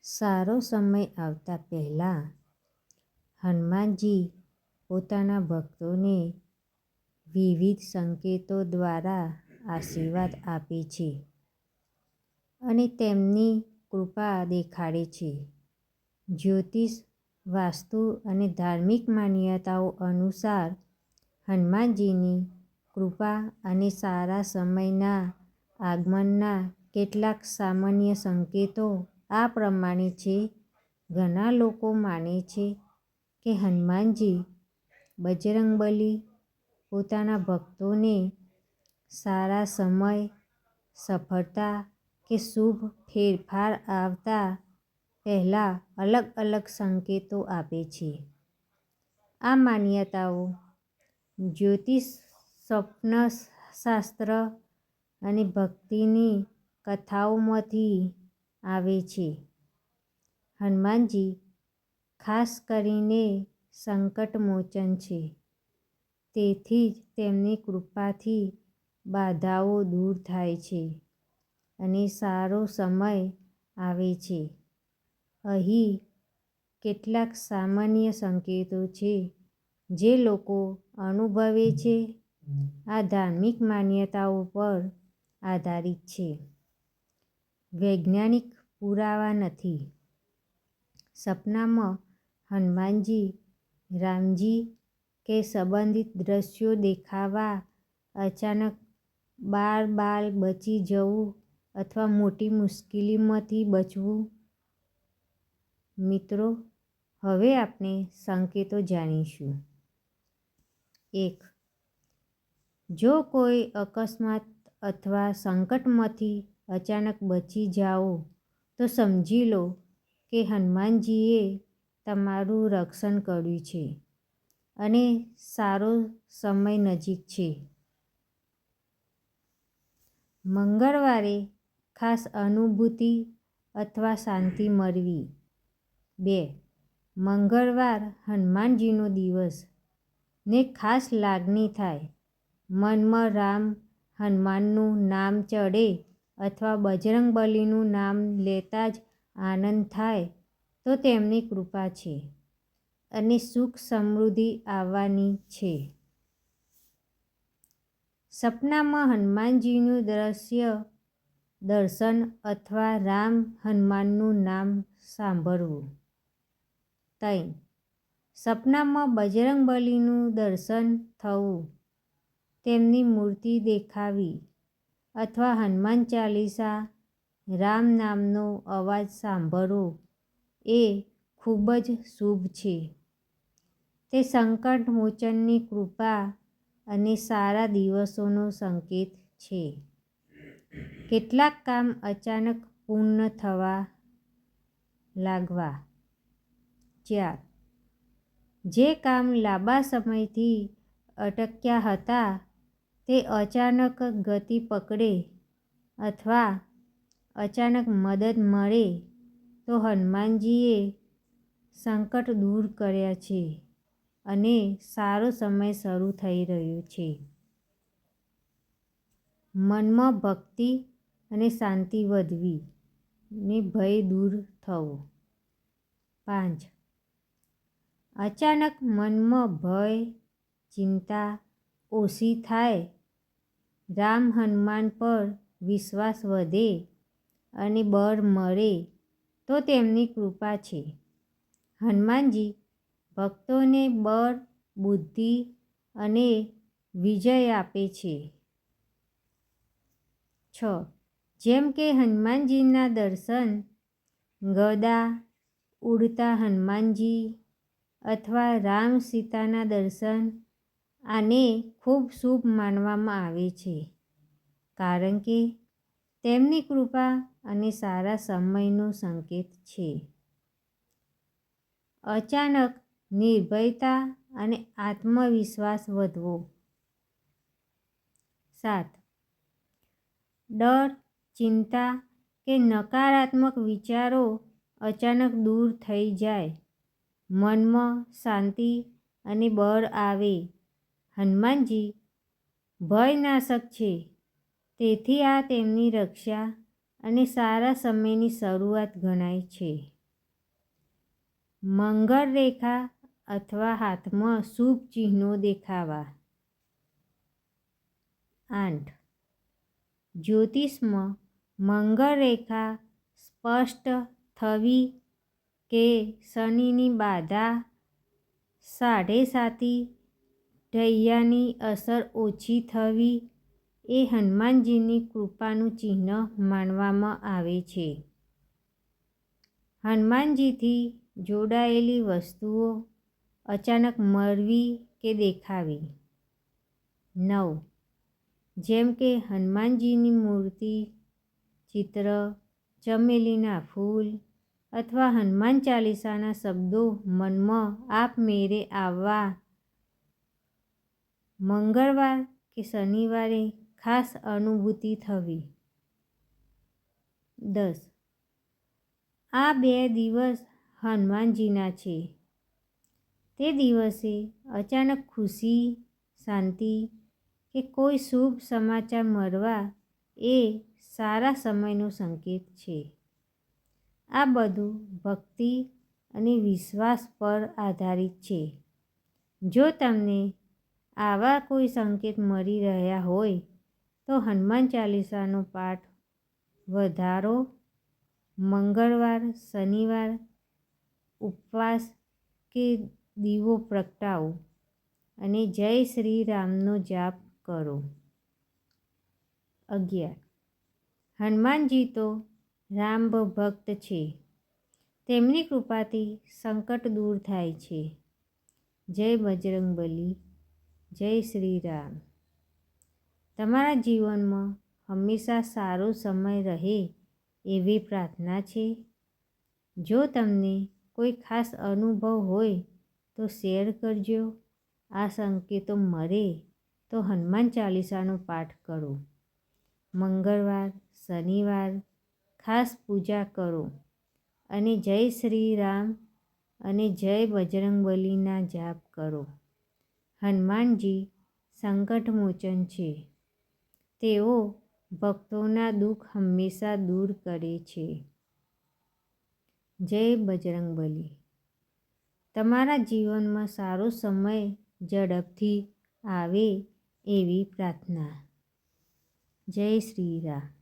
સારો સમય આવતા પહેલાં હનુમાનજી પોતાના ભક્તોને વિવિધ સંકેતો દ્વારા આશીર્વાદ આપે છે અને તેમની કૃપા દેખાડે છે. જ્યોતિષ, વાસ્તુ અને ધાર્મિક માન્યતાઓ અનુસાર હનુમાનજીની કૃપા અને સારા સમયના આગમનના કેટલાક સામાન્ય સંકેતો આ પ્રમાણે છે. ઘણા લોકો માને છે કે હનુમાનજી બજરંગબલી પોતાના ભક્તોને સારા સમય, સફળતા કે શુભ ફેરફાર આવતા પહેલાં અલગ અલગ સંકેતો આપે છે. આ માન્યતાઓ જ્યોતિષ, સ્વપ્નશાસ્ત્ર અને ભક્તિની કથાઓમાંથી આવે છે. હનુમાનજી ખાસ કરીને સંકટમોચન છે, તેથી જ તેમની કૃપાથી બાધાઓ દૂર થાય છે અને સારો સમય આવે છે. અહીં કેટલાક સામાન્ય સંકેતો છે જે લોકો અનુભવે છે. આ ધાર્મિક માન્યતાઓ પર આધારિત છે, વૈજ્ઞાનિક પુરાવા નથી. સપનામાં હનુમાનજી, રામજી કે સંબંધિત દ્રશ્યો દેખાવા, અચાનક બાળ બચી જવું અથવા મોટી મુશ્કેલીમાંથી બચવું. મિત્રો, હવે આપણે સંકેતો જાણીશું. 1. જો કોઈ અકસ્માત અથવા સંકટમાંથી અચાનક બચી જાઓ તો સમજી લો કે હનુમાનજીએ તમારું રક્ષણ કર્યું છે અને સારો સમય નજીક છે. મંગળવારે ખાસ અનુભૂતિ અથવા શાંતિ મળવી. 2. મંગળવાર હનુમાનજીનો દિવસ ને ખાસ લાગણી થાય, મનમાં રામ, હનુમાનનું નામ ચડે અથવા બજરંગબલીનું નામ લેતા જ આનંદ થાય તો તેમની કૃપા છે અને સુખ સમૃદ્ધિ આવવાની છે. સપનામાં હનુમાનજીનું દર્શન અથવા રામ, હનુમાનનું નામ સાંભળવું. 3. સપનામાં બજરંગબલીનું દર્શન થવું, તેમની મૂર્તિ દેખાવી અથવા હનુમાન ચાલીસા, રામ નામનો અવાજ સાંભળવો એ ખૂબ જ શુભ છે. તે સંકટમોચનની કૃપા અને સારા દિવસોનો સંકેત છે. કેટલાક કામ અચાનક પૂર્ણ થવા લાગવા. 4. જે કામ લાંબા સમયથી અટક્યા હતા તે અચાનક ગતિ પકડે અથવા અચાનક મદદ મળે તો હનુમાનજીએ સંકટ દૂર કર્યા છે અને સારો સમય શરૂ થઈ રહ્યો છે. મનમાં ભક્તિ અને શાંતિ વધવી ને ભય દૂર થવો. 5. અચાનક મનમાં ભય, ચિંતા ઓછી થાય, રામ, હનુમાન પર વિશ્વાસ વધે અને બળ મળે તો તેમની કૃપા છે. હનુમાનજી ભક્તોને બળ, બુદ્ધિ અને વિજય આપે છે. 6. જેમ કે હનુમાનજીના દર્શન, ગદા, ઉડતા હનુમાનજી અથવા રામ સીતાના દર્શન. આને ખૂબ શુભ માનવામાં આવે છે કારણ કે તેમની કૃપા અને સારા સમયનો સંકેત છે. અચાનક નિર્ભયતા અને આત્મવિશ્વાસ વધવો. 7. ડર, ચિંતા કે નકારાત્મક વિચારો અચાનક દૂર થઈ જાય, મનમાં શાંતિ અને બળ આવે. હનુમાનજી ભયનાશક છે, તેથી આ તેમની રક્ષા અને સારા સમયની શરૂઆત ગણાય છે. મંગળ રેખા અથવા હાથમાં શુભ ચિહ્નો દેખાવા. 8. જ્યોતિષમાં મંગળ રેખા સ્પષ્ટ થવી કે શનિની બાધા, સાઢેસાતી, ઢૈયાની અસર ઓછી થવી એ હનુમાનજીની કૃપાનું ચિહ્ન માનવામાં આવે છે. હનુમાનજીથી જોડાયેલી વસ્તુઓ અચાનક મળવી કે દેખાવી. 9. જેમ કે હનુમાનજીની મૂર્તિ, ચિત્ર, ચમેલીના ફૂલ અથવા હનુમાન ચાલીસાના શબ્દો મનમાં આપમેળે આવવા. મંગળવાર કે શનિવારે ખાસ અનુભૂતિ થવી. 10. આ 2 દિવસ હનુમાનજીના છે. તે દિવસે અચાનક ખુશી, શાંતિ કે કોઈ શુભ સમાચાર મળવા એ સારા સમયનો સંકેત છે. આ બધું ભક્તિ અને વિશ્વાસ પર આધારિત છે. જો તમને આવા કોઈ સંકેત મળી રહ્યા હોય તો હનુમાન ચાલીસાનો પાઠ વધારો. મંગળવાર, શનિવાર ઉપવાસ કે દીવો પ્રગટાવો અને જય શ્રી રામનો જાપ કરો. 11. હનુમાનજી તો રામ ભક્ત છે. તેમની કૃપાથી સંકટ દૂર થાય છે. જય બજરંગબલી. જય શ્રી રામ. તમારા જીવનમાં હંમેશા સારો સમય રહે એવી પ્રાર્થના છે. જો તમને કોઈ ખાસ અનુભવ હોય તો શેર કરજો. આ સંકેતો મળે તો હનુમાન ચાલીસાનો પાઠ કરો. મંગળવાર, શનિવાર ખાસ પૂજા કરો અને જય શ્રી રામ અને જય બજરંગબલીના જાપ કરો. હનુમાનજી સંકટમોચન છે. તેઓ ભક્તોના દુઃખ હંમેશા દૂર કરે છે. જય બજરંગબલી. તમારા જીવનમાં સારો સમય ઝડપથી આવે એવી પ્રાર્થના. જય શ્રી રામ.